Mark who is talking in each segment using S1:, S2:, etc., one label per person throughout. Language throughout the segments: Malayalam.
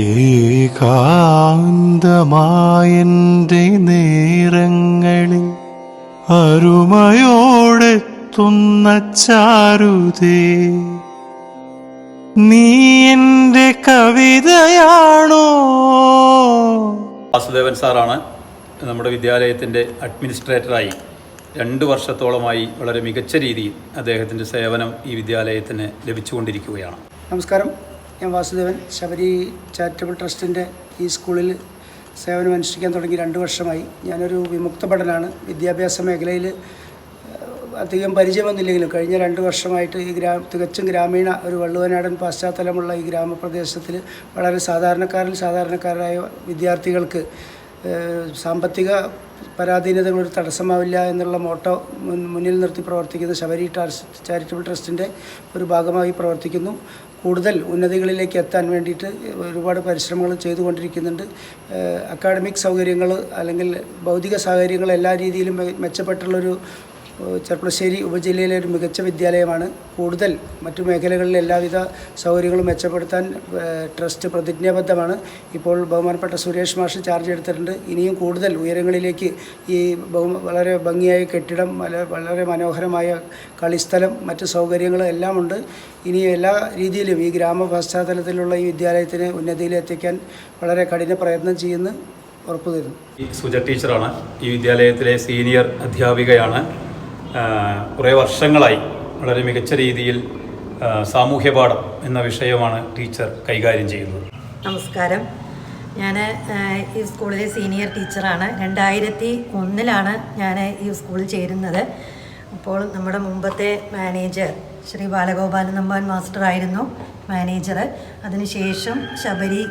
S1: ഏകാന്തമായെന്റെ നേരങ്ങളിൽ അരുമയോടെത്തുന്ന ചാരുതേ, നീ എന്റെ കവിതയാണോ?
S2: വാസുദേവൻ സാറാണ് നമ്മുടെ വിദ്യാലയത്തിൻ്റെ അഡ്മിനിസ്ട്രേറ്ററായി 2 വർഷത്തോളമായി വളരെ മികച്ച രീതിയിൽ അദ്ദേഹത്തിൻ്റെ സേവനം ഈ വിദ്യാലയത്തിന് ലഭിച്ചുകൊണ്ടിരിക്കുകയാണ്.
S3: നമസ്കാരം, ഞാൻ വാസുദേവൻ. ശബരി ചാരിറ്റബിൾ ട്രസ്റ്റിൻ്റെ ഈ സ്കൂളിൽ സേവനം അനുഷ്ഠിക്കാൻ തുടങ്ങി 2 വർഷമായി. ഞാനൊരു വിമുക്ത പഠനമാണ്. വിദ്യാഭ്യാസ മേഖലയിൽ അധികം പരിചയമൊന്നുമില്ലെങ്കിലും കഴിഞ്ഞ 2 വർഷമായിട്ട് ഈ തികച്ചും ഗ്രാമീണ ഒരു വള്ളുവനാടൻ പശ്ചാത്തലമുള്ള ഈ ഗ്രാമപ്രദേശത്തിൽ വളരെ സാധാരണക്കാരായ വിദ്യാർത്ഥികൾക്ക് സാമ്പത്തിക പരാധീനതകളൊരു തടസ്സമാവില്ല എന്നുള്ള മോട്ടോ മുന്നിൽ നിർത്തി പ്രവർത്തിക്കുന്ന ശബരി ചാരിറ്റബിൾ ട്രസ്റ്റിൻ്റെ ഒരു ഭാഗമായി പ്രവർത്തിക്കുന്നു. കൂടുതൽ ഉന്നതികളിലേക്ക് എത്താൻ വേണ്ടിയിട്ട് ഒരുപാട് പരിശ്രമങ്ങൾ ചെയ്തുകൊണ്ടിരിക്കുന്നുണ്ട്. അക്കാഡമിക് സൗകര്യങ്ങൾ അല്ലെങ്കിൽ ഭൗതിക സാഹചര്യങ്ങൾ എല്ലാ രീതിയിലും മെച്ചപ്പെട്ടുള്ളൊരു ചെർപ്പളശ്ശേരി ഉപജില്ലയിലെ ഒരു മികച്ച വിദ്യാലയമാണ്. കൂടുതൽ മറ്റു മേഖലകളിലെ എല്ലാവിധ സൗകര്യങ്ങളും മെച്ചപ്പെടുത്താൻ ട്രസ്റ്റ് പ്രതിജ്ഞാബദ്ധമാണ്. ഇപ്പോൾ ബഹുമാനപ്പെട്ട സുരേഷ് മാഷ് ചാർജ് എടുത്തിട്ടുണ്ട്. ഇനിയും കൂടുതൽ ഉയരങ്ങളിലേക്ക് ഈ വളരെ ഭംഗിയായ കെട്ടിടം, വളരെ മനോഹരമായ കളിസ്ഥലം, മറ്റു സൗകര്യങ്ങൾ എല്ലാം ഉണ്ട്. ഇനി എല്ലാ രീതിയിലും ഈ ഗ്രാമ പശ്ചാത്തലത്തിലുള്ള ഈ വിദ്യാലയത്തിന് ഉന്നതിയിലെത്തിക്കാൻ വളരെ കഠിന പ്രയത്നം ചെയ്യുന്നു ഉറപ്പു തരുന്നു.
S2: സുജ ടീച്ചറാണ് ഈ വിദ്യാലയത്തിലെ സീനിയർ അധ്യാപികയാണ്. കുറേ വർഷങ്ങളായി വളരെ മികച്ച രീതിയിൽ സാമൂഹ്യപാഠം എന്ന വിഷയമാണ് ടീച്ചർ കൈകാര്യം ചെയ്യുന്നത്.
S4: നമസ്കാരം, ഞാൻ ഈ സ്കൂളിലെ സീനിയർ ടീച്ചറാണ്. 2001 ഞാൻ ഈ സ്കൂളിൽ ചേരുന്നത്. അപ്പോൾ നമ്മുടെ മുമ്പത്തെ മാനേജർ ശ്രീ ബാലഗോപാലൻ നമ്പാൻ മാസ്റ്ററായിരുന്നു മാനേജർ. അതിനുശേഷം ശബരി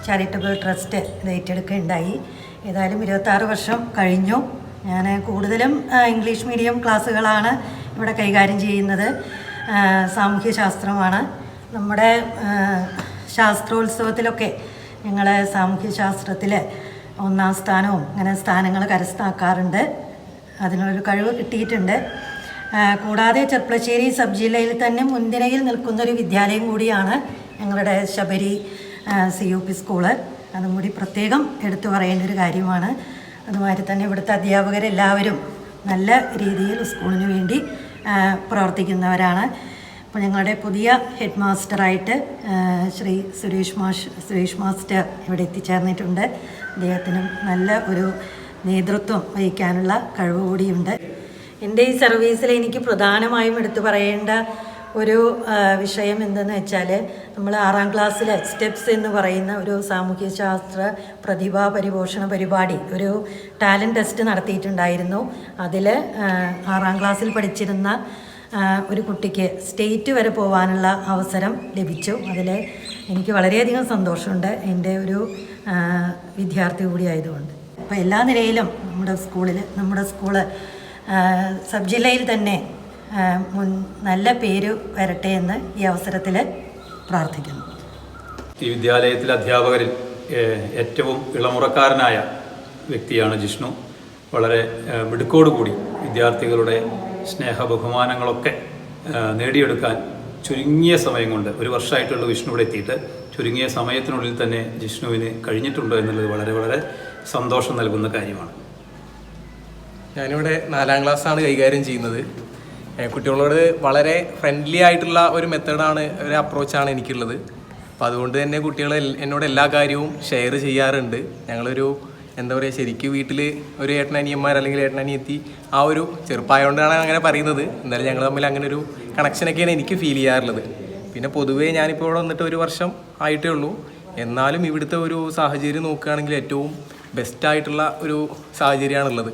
S4: ചാരിറ്റബിൾ ട്രസ്റ്റ് ഇത് ഏറ്റെടുക്കുകയുണ്ടായി. ഏതായാലും 26 വർഷം കഴിഞ്ഞു. ഞാൻ കൂടുതലും ഇംഗ്ലീഷ് മീഡിയം ക്ലാസ്സുകളാണ് ഇവിടെ കൈകാര്യം ചെയ്യുന്നത്. സാമൂഹ്യശാസ്ത്രമാണ്. നമ്മുടെ ശാസ്ത്രോത്സവത്തിലൊക്കെ ഞങ്ങൾ സാമൂഹ്യശാസ്ത്രത്തിൽ 1ാം സ്ഥാനവും അങ്ങനെ സ്ഥാനങ്ങൾ കരസ്ഥമാക്കാറുണ്ട്. അതിനൊരു കഴിവ് കിട്ടിയിട്ടുണ്ട്. കൂടാതെ ചെർപ്പളശ്ശേരി സബ് ജില്ലയിൽ തന്നെ മുൻനിരയിൽ നിൽക്കുന്നൊരു വിദ്യാലയം കൂടിയാണ് ഞങ്ങളുടെ ശബരി CUP സ്കൂള്. അതും കൂടി പ്രത്യേകം എടുത്തു പറയേണ്ട ഒരു കാര്യമാണ്. അതുമാതിരി തന്നെ ഇവിടുത്തെ അധ്യാപകരെല്ലാവരും നല്ല രീതിയിൽ സ്കൂളിന് വേണ്ടി പ്രവർത്തിക്കുന്നവരാണ്. അപ്പോൾ ഞങ്ങളുടെ പുതിയ ഹെഡ് മാസ്റ്ററായിട്ട് ശ്രീ സുരേഷ് മാസ്റ്റർ ഇവിടെ എത്തിച്ചേർന്നിട്ടുണ്ട്. അദ്ദേഹത്തിനും നല്ല ഒരു നേതൃത്വം വഹിക്കാനുള്ള കഴിവ് കൂടിയുണ്ട്. എൻ്റെ ഈ സർവീസിൽ എനിക്ക് പ്രധാനമായും എടുത്തു പറയേണ്ട ഒരു വിഷയം എന്തെന്ന് വെച്ചാൽ, നമ്മൾ 6ാം ക്ലാസ്സിൽ സ്റ്റെപ്സ് എന്ന് പറയുന്ന ഒരു സാമൂഹ്യശാസ്ത്ര പ്രതിഭാ പരിപോഷണ പരിപാടി, ഒരു ടാലൻറ്റ് ടെസ്റ്റ് നടത്തിയിട്ടുണ്ടായിരുന്നു. അതിൽ 6ാം ക്ലാസ്സിൽ പഠിച്ചിരുന്ന ഒരു കുട്ടിക്ക് സ്റ്റേറ്റ് വരെ പോകാനുള്ള അവസരം ലഭിച്ചു. അതിൽ എനിക്ക് വളരെയധികം സന്തോഷമുണ്ട്, എൻ്റെ ഒരു വിദ്യാർത്ഥി കൂടിയായതുകൊണ്ട്. അപ്പോൾ എല്ലാ നിലയിലും നമ്മുടെ സ്കൂള് സബ് ജില്ലയിൽ തന്നെ നല്ല പേര് വരട്ടെ എന്ന് ഈ അവസരത്തിൽ പ്രാർത്ഥിക്കുന്നു.
S2: ഈ വിദ്യാലയത്തിലെ അധ്യാപകരിൽ ഏറ്റവും ഇളമുറക്കാരനായ വ്യക്തിയാണ് ജിഷ്ണു. വളരെ മിടുക്കോടുകൂടി വിദ്യാർത്ഥികളുടെ സ്നേഹ ബഹുമാനങ്ങളൊക്കെ നേടിയെടുക്കാൻ ചുരുങ്ങിയ സമയം കൊണ്ട്, 1 വർഷമായിട്ടുള്ള വിഷ്ണു ഇവിടെ എത്തിയിട്ട് ചുരുങ്ങിയ സമയത്തിനുള്ളിൽ തന്നെ ജിഷ്ണുവിന് കഴിഞ്ഞിട്ടുണ്ട് എന്നുള്ളത് വളരെ വളരെ സന്തോഷം നൽകുന്ന കാര്യമാണ്.
S5: ഞാനിവിടെ 4ാം ക്ലാസ്സാണ് കൈകാര്യം ചെയ്യുന്നത്. കുട്ടികളോട് വളരെ ഫ്രണ്ട്ലി ആയിട്ടുള്ള ഒരു മെത്തേഡാണ്, ഒരു അപ്രോച്ചാണ് എനിക്കുള്ളത്. അപ്പോൾ അതുകൊണ്ട് തന്നെ കുട്ടികൾ എന്നോട് എല്ലാ കാര്യവും ഷെയർ ചെയ്യാറുണ്ട്. ഞങ്ങളൊരു ശരിക്കും വീട്ടിൽ ഒരു ഏട്ടനനിയന്മാർ അല്ലെങ്കിൽ ഏട്ടനനിയെത്തി ആ ഒരു ചെറുപ്പമായതുകൊണ്ടാണ് അങ്ങനെ പറയുന്നത്. എന്നാലും ഞങ്ങൾ തമ്മിൽ അങ്ങനെ ഒരു കണക്ഷനൊക്കെയാണ് എനിക്ക് ഫീൽ ചെയ്യാറുള്ളത്. പിന്നെ പൊതുവേ ഞാനിപ്പോൾ ഇവിടെ വന്നിട്ട് 1 വർഷം ആയിട്ടേ ഉള്ളൂ. എന്നാലും ഇവിടുത്തെ ഒരു സാഹചര്യം നോക്കുകയാണെങ്കിൽ ഏറ്റവും ബെസ്റ്റായിട്ടുള്ള ഒരു സാഹചര്യമാണുള്ളത്.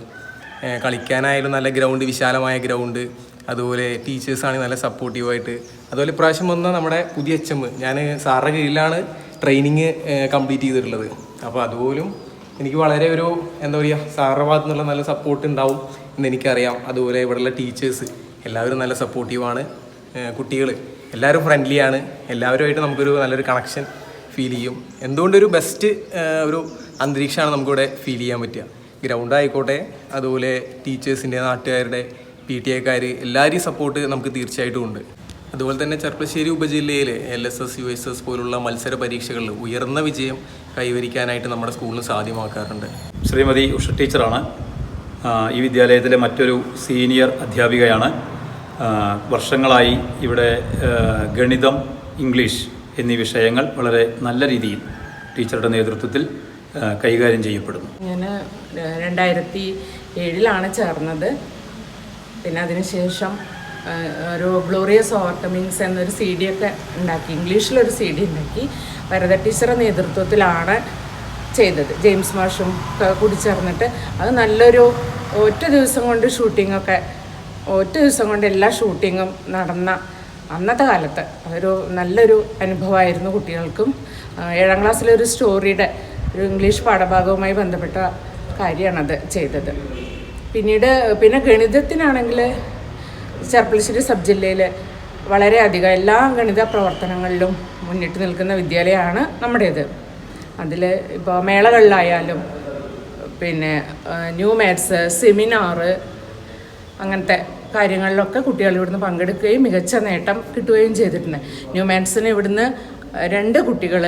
S5: കളിക്കാനായാലും നല്ല ഗ്രൗണ്ട്, വിശാലമായ ഗ്രൗണ്ട്, അതുപോലെ ടീച്ചേഴ്സാണെങ്കിൽ നല്ല സപ്പോർട്ടീവായിട്ട്. അതുപോലെ ഇപ്രാവശ്യം വന്ന നമ്മുടെ പുതിയ HM, ഞാൻ സാറിൻ്റെ കീഴിലാണ് ട്രെയിനിങ് കംപ്ലീറ്റ് ചെയ്തിട്ടുള്ളത്. അപ്പോൾ അതുപോലും എനിക്ക് വളരെ ഒരു സാറിൻ്റെ ഭാഗത്തു നിന്നുള്ള നല്ല സപ്പോർട്ട് ഉണ്ടാവും എന്ന് എനിക്കറിയാം. അതുപോലെ ഇവിടെയുള്ള ടീച്ചേഴ്സ് എല്ലാവരും നല്ല സപ്പോർട്ടീവാണ്. കുട്ടികൾ എല്ലാവരും ഫ്രണ്ട്ലിയാണ്. എല്ലാവരുമായിട്ട് നമുക്കൊരു നല്ലൊരു കണക്ഷൻ ഫീൽ ചെയ്യും. എന്തുകൊണ്ടൊരു ബെസ്റ്റ് ഒരു അന്തരീക്ഷമാണ് നമുക്കിവിടെ ഫീൽ ചെയ്യാൻ പറ്റുക. ഗ്രൗണ്ട് ആയിക്കോട്ടെ, അതുപോലെ ടീച്ചേഴ്സിൻ്റെ, നാട്ടുകാരുടെ, PTA എല്ലാവരെയും സപ്പോർട്ട് നമുക്ക് തീർച്ചയായിട്ടും ഉണ്ട്. അതുപോലെ തന്നെ ചെർപ്പളശ്ശേരി ഉപജില്ലയിൽ LSS USS പോലുള്ള മത്സര പരീക്ഷകളിൽ ഉയർന്ന വിജയം കൈവരിക്കാനായിട്ട് നമ്മുടെ സ്കൂളിന് സാധ്യമാക്കാറുണ്ട്.
S2: ശ്രീമതി ഉഷ ടീച്ചറാണ് ഈ വിദ്യാലയത്തിലെ മറ്റൊരു സീനിയർ അധ്യാപികയാണ്. വർഷങ്ങളായി ഇവിടെ ഗണിതം, ഇംഗ്ലീഷ് എന്നീ വിഷയങ്ങൾ വളരെ നല്ല രീതിയിൽ ടീച്ചറുടെ നേതൃത്വത്തിൽ കൈകാര്യം ചെയ്യപ്പെടുന്നു.
S6: ഞാൻ 2007 ചേർന്നത്. പിന്നെ അതിനുശേഷം ഒരു ഗ്ലോറിയസ് ഓർട്ടമിങ്സ് എന്നൊരു CD ഒക്കെ ഉണ്ടാക്കി, ഇംഗ്ലീഷിലൊരു CD ഉണ്ടാക്കി വരദ ടീച്ചറുടെ നേതൃത്വത്തിലാണ് ചെയ്തത്. ജെയിംസ് മാഷും കൂടി ചേർന്നിട്ട് അത് നല്ലൊരു ഒറ്റ ദിവസം കൊണ്ട് എല്ലാ ഷൂട്ടിങ്ങും നടന്ന അന്നത്തെ കാലത്ത് അതൊരു നല്ലൊരു അനുഭവമായിരുന്നു കുട്ടികൾക്കും. 7ാം ക്ലാസ്സിലൊരു സ്റ്റോറിയുടെ ഒരു ഇംഗ്ലീഷ് പാഠഭാഗവുമായി ബന്ധപ്പെട്ട കാര്യമാണത് ചെയ്തത്. പിന്നെ ഗണിതത്തിനാണെങ്കിൽ ചെർപ്പളശ്ശേരി സബ് ജില്ലയിൽ വളരെയധികം എല്ലാ ഗണിത പ്രവർത്തനങ്ങളിലും മുന്നിട്ട് നിൽക്കുന്ന വിദ്യാലയമാണ് നമ്മുടേത്. അതിൽ ഇപ്പോൾ മേളകളിലായാലും പിന്നെ ന്യൂ മാത്സ്, സെമിനാറ്, അങ്ങനത്തെ കാര്യങ്ങളിലൊക്കെ കുട്ടികൾ ഇവിടുന്ന് പങ്കെടുക്കുകയും മികച്ച നേട്ടം കിട്ടുകയും ചെയ്തിട്ടുണ്ട്. ന്യൂ മാത്സിന് ഇവിടുന്ന് 2 കുട്ടികൾ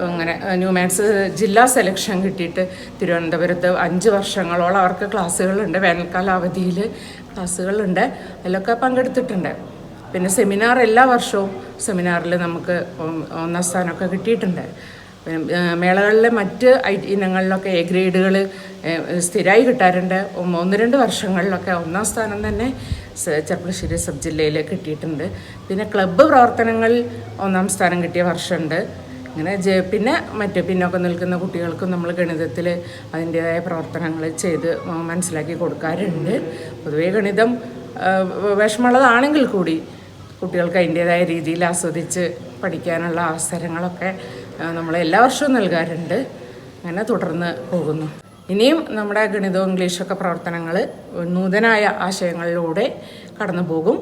S6: അങ്ങനെ ന്യൂ മാത്സ് ജില്ലാ സെലക്ഷൻ കിട്ടിയിട്ട് തിരുവനന്തപുരത്ത് 5 വർഷങ്ങളോളം അവർക്ക് ക്ലാസ്സുകളുണ്ട്. വേനൽക്കാല അവധിയിൽ ക്ലാസ്സുകളുണ്ട്, അതിലൊക്കെ പങ്കെടുത്തിട്ടുണ്ട്. പിന്നെ സെമിനാർ എല്ലാ വർഷവും സെമിനാറിൽ നമുക്ക് 1ാം സ്ഥാനമൊക്കെ കിട്ടിയിട്ടുണ്ട്. മേളകളിലെ മറ്റ് ഇനങ്ങളിലൊക്കെ A ഗ്രേഡുകൾ സ്ഥിരമായി കിട്ടാറുണ്ട്. 1-2 വർഷങ്ങളിലൊക്കെ 1ാം സ്ഥാനം തന്നെ ചെർപ്പളശ്ശേരി സബ് ജില്ലയിൽ കിട്ടിയിട്ടുണ്ട്. പിന്നെ ക്ലബ്ബ് പ്രവർത്തനങ്ങളിൽ 1ാം സ്ഥാനം കിട്ടിയ വർഷമുണ്ട്. അങ്ങനെ പിന്നെ മറ്റ് പിന്നോക്കം നിൽക്കുന്ന കുട്ടികൾക്കും നമ്മൾ ഗണിതത്തിൽ അതിൻ്റേതായ പ്രവർത്തനങ്ങൾ ചെയ്ത് മനസ്സിലാക്കി കൊടുക്കാറുണ്ട്. പൊതുവേ ഗണിതം വിഷമമുള്ളതാണെങ്കിൽ കൂടി കുട്ടികൾക്ക് അതിൻ്റേതായ രീതിയിൽ ആസ്വദിച്ച് പഠിക്കാനുള്ള അവസരങ്ങളൊക്കെ നമ്മൾ എല്ലാ വർഷവും നൽകാറുണ്ട്. അങ്ങനെ തുടർന്ന് പോകുന്നു. ഇനിയും നമ്മുടെ ഗണിതവും ഇംഗ്ലീഷൊക്കെ പ്രവർത്തനങ്ങൾ നൂതനായ ആശയങ്ങളിലൂടെ കടന്നു പോകും.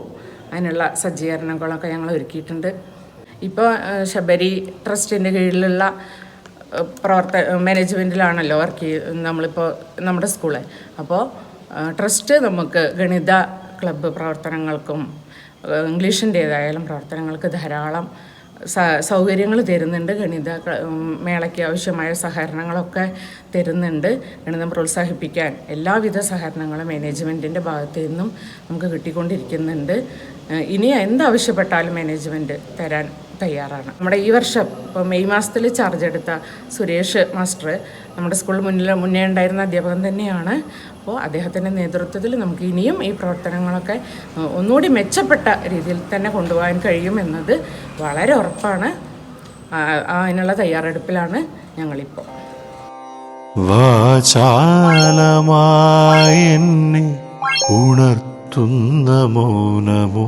S6: അതിനുള്ള സജ്ജീകരണങ്ങളൊക്കെ ഞങ്ങൾ ഒരുക്കിയിട്ടുണ്ട്. ഇപ്പോൾ ശബരി ട്രസ്റ്റിൻ്റെ കീഴിലുള്ള മാനേജ്മെൻറ്റിലാണല്ലോ നമ്മളിപ്പോൾ നമ്മുടെ സ്കൂള്. അപ്പോൾ ട്രസ്റ്റ് നമുക്ക് ഗണിത ക്ലബ്ബ് പ്രവർത്തനങ്ങൾക്കും ഇംഗ്ലീഷിൻ്റേതായാലും പ്രവർത്തനങ്ങൾക്ക് ധാരാളം സൗകര്യങ്ങൾ തരുന്നുണ്ട്. ഗണിത മേളയ്ക്ക് ആവശ്യമായ സഹകരണങ്ങളൊക്കെ തരുന്നുണ്ട്. ഗണിതം പ്രോത്സാഹിപ്പിക്കാൻ എല്ലാവിധ സഹകരണങ്ങളും മാനേജ്മെൻറ്റിൻ്റെ ഭാഗത്തു നിന്നും നമുക്ക് കിട്ടിക്കൊണ്ടിരിക്കുന്നുണ്ട്. ഇനി എന്താവശ്യപ്പെട്ടാലും മാനേജ്മെൻറ്റ് തരാൻ തയ്യാറാണ്. നമ്മുടെ ഈ വർഷം ഇപ്പോൾ മെയ് മാസത്തിൽ ചാർജ് എടുത്ത സുരേഷ് മാസ്റ്റർ നമ്മുടെ സ്കൂളിൽ മുന്നേ ഉണ്ടായിരുന്ന അധ്യാപകൻ തന്നെയാണ്. അപ്പോൾ അദ്ദേഹത്തിൻ്റെ നേതൃത്വത്തിൽ നമുക്ക് ഇനിയും ഈ പ്രവർത്തനങ്ങളൊക്കെ ഒന്നുകൂടി മെച്ചപ്പെട്ട രീതിയിൽ തന്നെ കൊണ്ടുപോകാൻ കഴിയുമെന്നത് വളരെ ഉറപ്പാണ്. അതിനുള്ള തയ്യാറെടുപ്പിലാണ് ഞങ്ങളിപ്പോൾ.
S1: വാചാലമായി എന്നെ ഉണർത്തുന്ന മൗനമോ